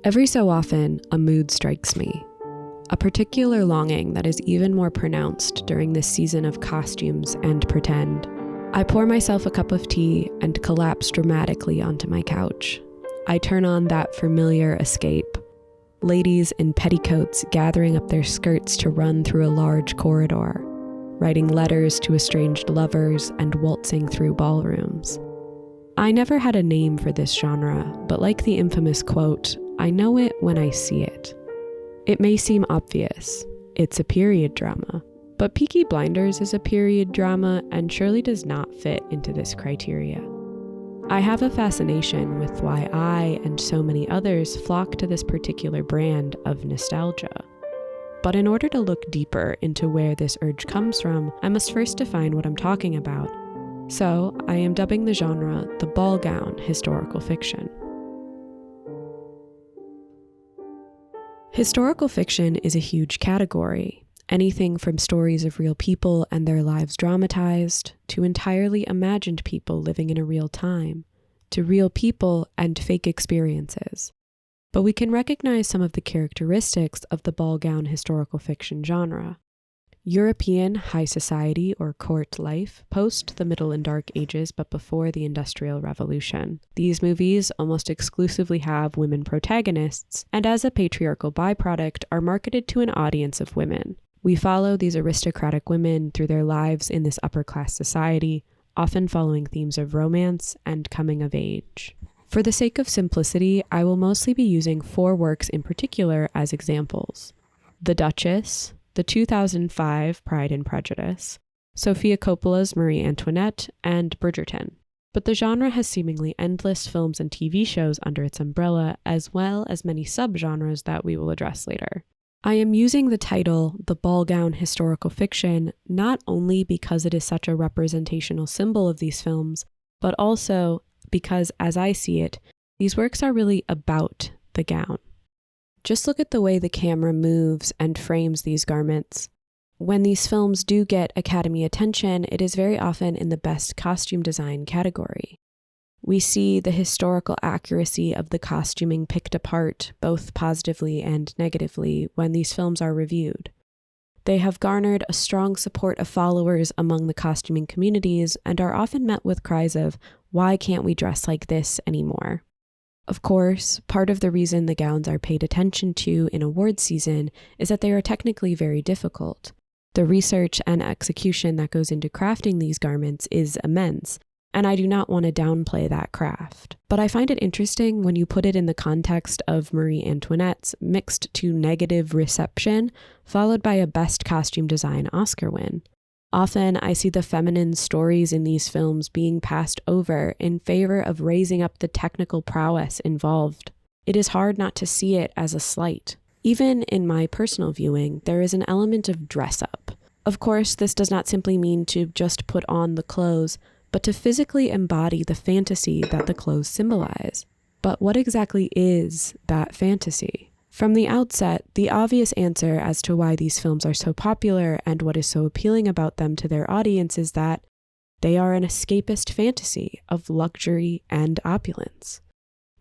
Every so often, a mood strikes me. A particular longing that is even more pronounced during this season of costumes and pretend. I pour myself a cup of tea and collapse dramatically onto my couch. I turn on that familiar escape. Ladies in petticoats gathering up their skirts to run through a large corridor, writing letters to estranged lovers and waltzing through ballrooms. I never had a name for this genre, but like the infamous quote, I know it when I see it. It may seem obvious. It's a period drama. But Peaky Blinders is a period drama and surely does not fit into this criteria. I have a fascination with why I and so many others flock to this particular brand of nostalgia. But in order to look deeper into where this urge comes from, I must first define what I'm talking about. So I am dubbing the genre the ball gown historical fiction. Historical fiction is a huge category, anything from stories of real people and their lives dramatized, to entirely imagined people living in a real time, to real people and fake experiences. But we can recognize some of the characteristics of the ball gown historical fiction genre. European high society or court life post the Middle and Dark Ages but before the Industrial Revolution. These movies almost exclusively have women protagonists, and as a patriarchal byproduct are marketed to an audience of women. We follow these aristocratic women through their lives in this upper-class society, often following themes of romance and coming of age. For the sake of simplicity, I will mostly be using 4 works in particular as examples. The Dutchess, the 2005 Pride and Prejudice, Sofia Coppola's Marie Antionette, and Bridgerton. But the genre has seemingly endless films and TV shows under its umbrella, as well as many subgenres that we will address later. I am using the title, the ball gown historical fiction, not only because it is such a representational symbol of these films, but also because, as I see it, these works are really about the gown. Just look at the way the camera moves and frames these garments. When these films do get Academy attention, it is very often in the best costume design category. We see the historical accuracy of the costuming picked apart, both positively and negatively, when these films are reviewed. They have garnered a strong support of followers among the costuming communities and are often met with cries of, "Why can't we dress like this anymore?" Of course, part of the reason the gowns are paid attention to in awards season is that they are technically very difficult. The research and execution that goes into crafting these garments is immense, and I do not want to downplay that craft. But I find it interesting when you put it in the context of Marie Antoinette's mixed to negative reception, followed by a Best Costume Design Oscar win. Often, I see the feminine stories in these films being passed over in favor of raising up the technical prowess involved. It is hard not to see it as a slight. Even in my personal viewing, there is an element of dress-up. Of course, this does not simply mean to just put on the clothes, but to physically embody the fantasy that the clothes symbolize. But what exactly is that fantasy? From the outset, the obvious answer as to why these films are so popular and what is so appealing about them to their audience is that they are an escapist fantasy of luxury and opulence.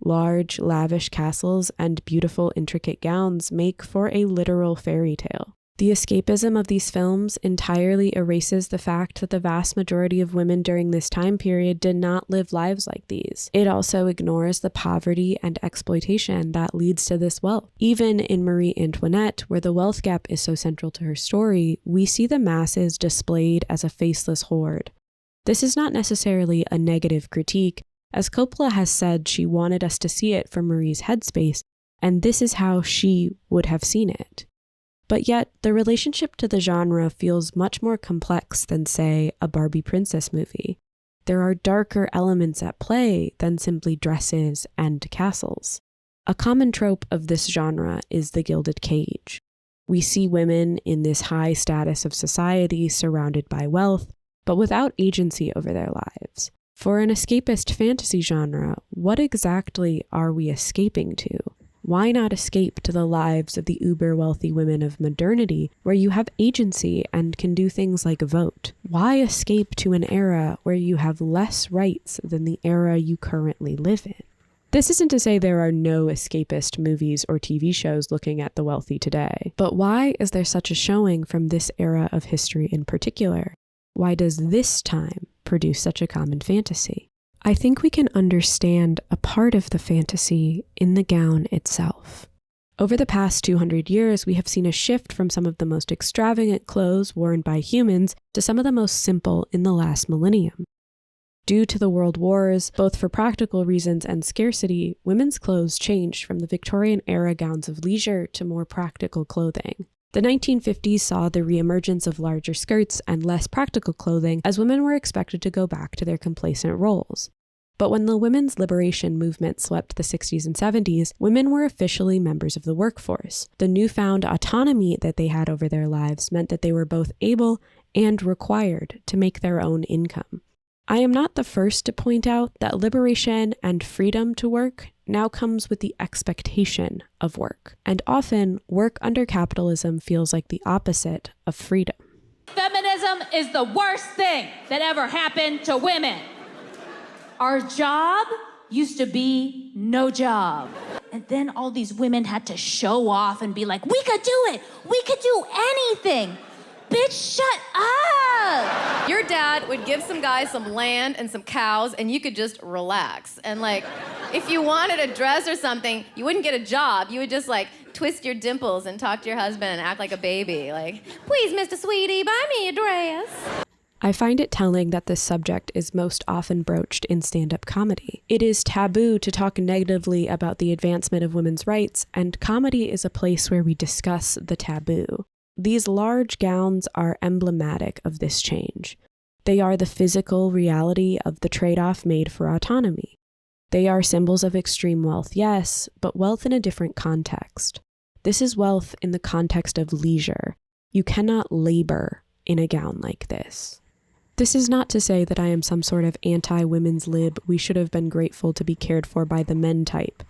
Large, lavish castles and beautiful, intricate gowns make for a literal fairy tale. The escapism of these films entirely erases the fact that the vast majority of women during this time period did not live lives like these. It also ignores the poverty and exploitation that leads to this wealth. Even in Marie Antoinette, where the wealth gap is so central to her story, we see the masses displayed as a faceless horde. This is not necessarily a negative critique, as Copola has said she wanted us to see it from Marie's headspace, and this is how she would have seen it. But yet, the relationship to the genre feels much more complex than, say, a Barbie princess movie. There are darker elements at play than simply dresses and castles. A common trope of this genre is the gilded cage. We see women in this high status of society surrounded by wealth, but without agency over their lives. For an escapist fantasy genre, what exactly are we escaping to? Why not escape to the lives of the uber-wealthy women of modernity, where you have agency and can do things like vote? Why escape to an era where you have less rights than the era you currently live in? This isn't to say there are no escapist movies or TV shows looking at the wealthy today, but why is there such a showing from this era of history in particular? Why does this time produce such a common fantasy? I think we can understand a part of the fantasy in the gown itself. Over the past 200 years, we have seen a shift from some of the most extravagant clothes worn by humans to some of the most simple in the last millennium. Due to the world wars, both for practical reasons and scarcity, women's clothes changed from the Victorian-era gowns of leisure to more practical clothing. The 1950s saw the reemergence of larger skirts and less practical clothing as women were expected to go back to their complacent roles. But when the women's liberation movement swept the 60s and 70s, women were officially members of the workforce. The newfound autonomy that they had over their lives meant that they were both able and required to make their own income. I am not the first to point out that liberation and freedom to work now comes with the expectation of work, and often work under capitalism feels like the opposite of freedom. Feminism is the worst thing that ever happened to women. Our job used to be no job. And then all these women had to show off and be like, we could do it. We could do anything. Bitch, shut up! Your dad would give some guys some land and some cows, and you could just relax. And like, if you wanted a dress or something, you wouldn't get a job. You would just like twist your dimples and talk to your husband and act like a baby. Like, please, Mr. Sweetie, buy me a dress. I find it telling that this subject is most often broached in stand-up comedy. It is taboo to talk negatively about the advancement of women's rights, and comedy is a place where we discuss the taboo. These large gowns are emblematic of this change. They are the physical reality of the trade-off made for autonomy. They are symbols of extreme wealth, yes, but wealth in a different context. This is wealth in the context of leisure. You cannot labor in a gown like this. This is not to say that I am some sort of anti-women's lib, we should have been grateful to be cared for by the men type.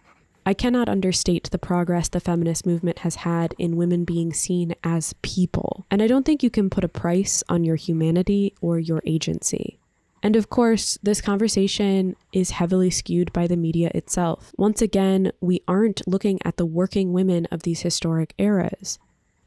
I cannot understate the progress the feminist movement has had in women being seen as people, and I don't think you can put a price on your humanity or your agency. And of course, this conversation is heavily skewed by the media itself. Once again, we aren't looking at the working women of these historic eras.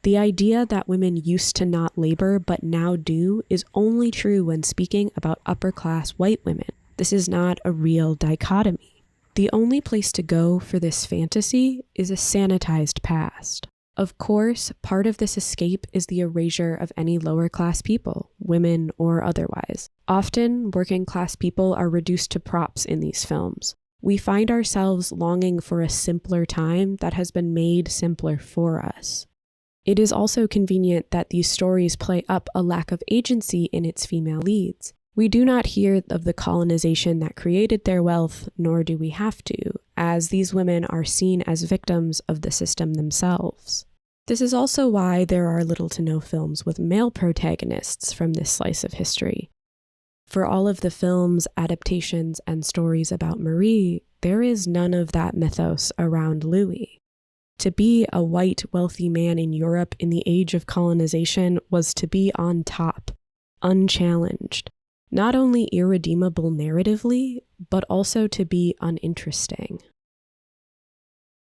The idea that women used to not labor but now do is only true when speaking about upper-class white women. This is not a real dichotomy. The only place to go for this fantasy is a sanitized past. Of course, part of this escape is the erasure of any lower-class people, women or otherwise. Often, working-class people are reduced to props in these films. We find ourselves longing for a simpler time that has been made simpler for us. It is also convenient that these stories play up a lack of agency in its female leads. We do not hear of the colonization that created their wealth, nor do we have to, as these women are seen as victims of the system themselves. This is also why there are little to no films with male protagonists from this slice of history. For all of the films, adaptations, and stories about Marie, there is none of that mythos around Louis. To be a white, wealthy man in Europe in the age of colonization was to be on top, unchallenged. Not only irredeemable narratively, but also to be uninteresting.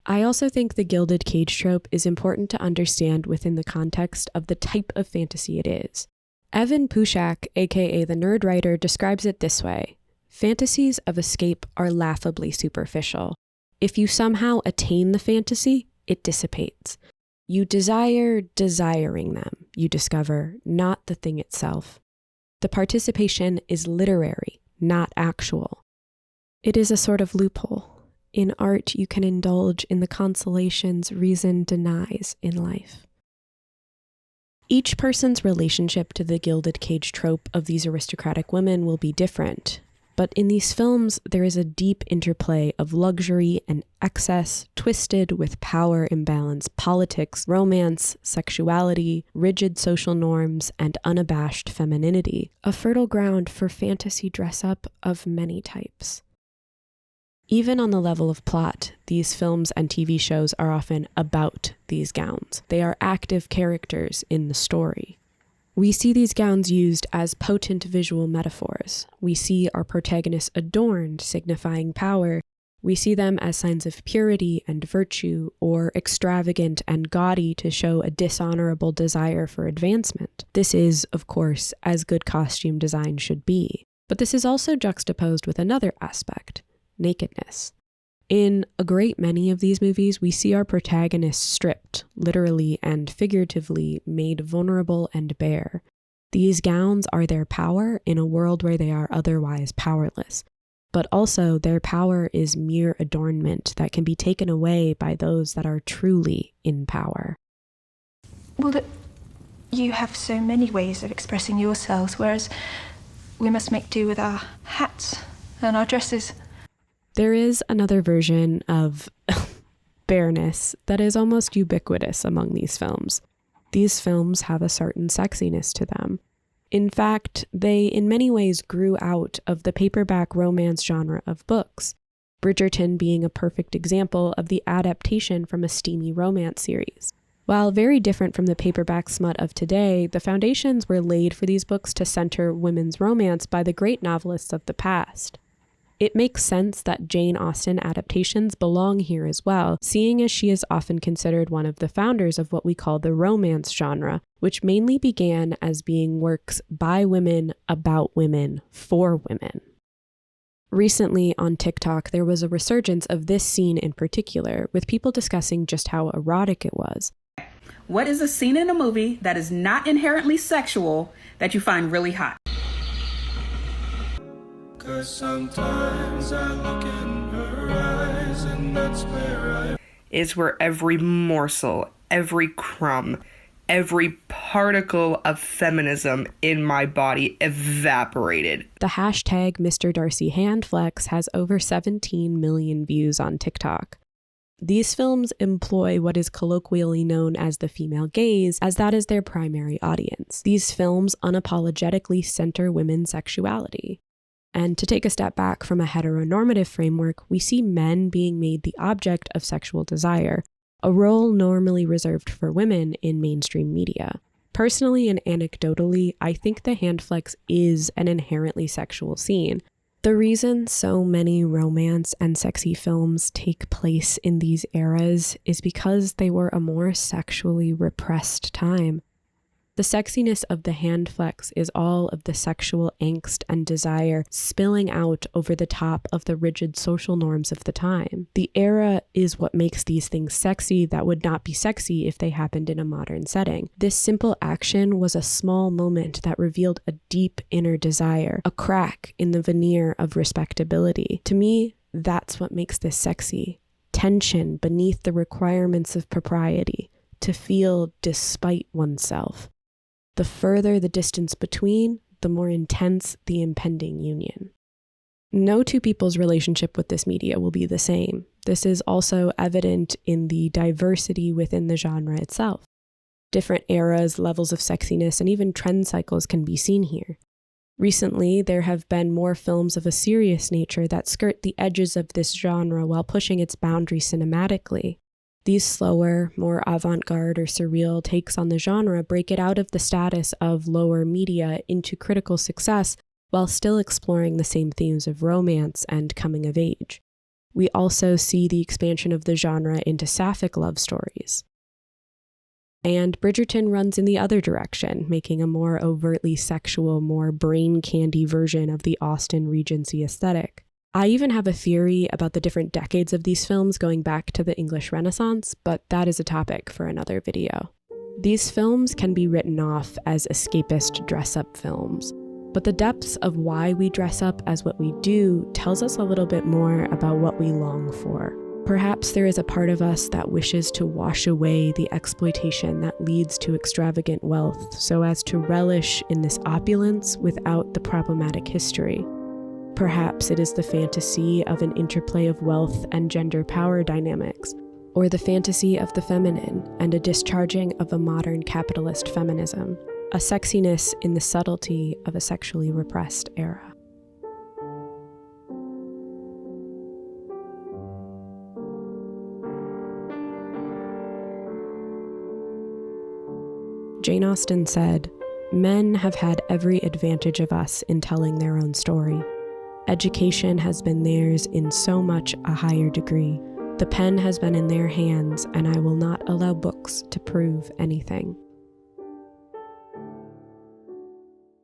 I also think the gilded cage trope is important to understand within the context of the type of fantasy it is. Evan Pushak, aka the Nerd Writer, describes it this way: fantasies of escape are laughably superficial. If you somehow attain the fantasy, it dissipates. You desire desiring them, you discover, not the thing itself. The participation is literary, not actual. It is a sort of loophole. In art, you can indulge in the consolations reason denies in life. Each person's relationship to the gilded cage trope of these aristocratic women will be different, but in these films, there is a deep interplay of luxury and excess, twisted with power imbalance, politics, romance, sexuality, rigid social norms, and unabashed femininity, a fertile ground for fantasy dress-up of many types. Even on the level of plot, these films and TV shows are often about these gowns. They are active characters in the story. We see these gowns used as potent visual metaphors. We see our protagonists adorned, signifying power, We see them as signs of purity and virtue, or extravagant and gaudy to show a dishonorable desire for advancement. This is, of course, as good costume design should be. But this is also juxtaposed with another aspect, nakedness. In a great many of these movies, we see our protagonists stripped, literally and figuratively, made vulnerable and bare. These gowns are their power in a world where they are otherwise powerless. But also, their power is mere adornment that can be taken away by those that are truly in power. Well, you have so many ways of expressing yourselves, whereas we must make do with our hats and our dresses. There is another version of bareness that is almost ubiquitous among these films. These films have a certain sexiness to them. In fact, they in many ways grew out of the paperback romance genre of books, Bridgerton being a perfect example of the adaptation from a steamy romance series. While very different from the paperback smut of today, the foundations were laid for these books to center women's romance by the great novelists of the past. It makes sense that Jane Austen adaptations belong here as well, seeing as she is often considered one of the founders of what we call the romance genre, which mainly began as being works by women, about women, for women. Recently on TikTok, there was a resurgence of this scene in particular, with people discussing just how erotic it was. What is a scene in a movie that is not inherently sexual that you find really hot? Sometimes I look in her eyes and that's where is where every morsel, every crumb, every particle of feminism in my body evaporated. The hashtag Mr. Darcy Handflex has over 17 million views on TikTok. These films employ what is colloquially known as the female gaze, as that is their primary audience. These films unapologetically center women's sexuality. And to take a step back from a heteronormative framework, we see men being made the object of sexual desire, a role normally reserved for women in mainstream media. Personally and anecdotally, I think the handflex is an inherently sexual scene. The reason so many romance and sexy films take place in these eras is because they were a more sexually repressed time. The sexiness of the handflex is all of the sexual angst and desire spilling out over the top of the rigid social norms of the time. The era is what makes these things sexy that would not be sexy if they happened in a modern setting. This simple action was a small moment that revealed a deep inner desire, a crack in the veneer of respectability. To me, that's what makes this sexy. Tension beneath the requirements of propriety, to feel despite oneself. The further the distance between, the more intense the impending union. No two people's relationship with this media will be the same. This is also evident in the diversity within the genre itself. Different eras, levels of sexiness, and even trend cycles can be seen here. Recently, there have been more films of a serious nature that skirt the edges of this genre while pushing its boundaries cinematically. These slower, more avant-garde or surreal takes on the genre break it out of the status of lower media into critical success while still exploring the same themes of romance and coming of age. We also see the expansion of the genre into sapphic love stories. And Bridgerton runs in the other direction, making a more overtly sexual, more brain candy version of the Austen Regency aesthetic. I even have a theory about the different decades of these films going back to the English Renaissance, but that is a topic for another video. These films can be written off as escapist dress-up films, but the depths of why we dress up as what we do tells us a little bit more about what we long for. Perhaps there is a part of us that wishes to wash away the exploitation that leads to extravagant wealth so as to relish in this opulence without the problematic history. Perhaps it is the fantasy of an interplay of wealth and gender power dynamics, or the fantasy of the feminine and a discharging of a modern capitalist feminism, a sexiness in the subtlety of a sexually repressed era. Jane Austen said, "Men have had every advantage of us in telling their own story. Education has been theirs in so much a higher degree. The pen has been in their hands, and I will not allow books to prove anything.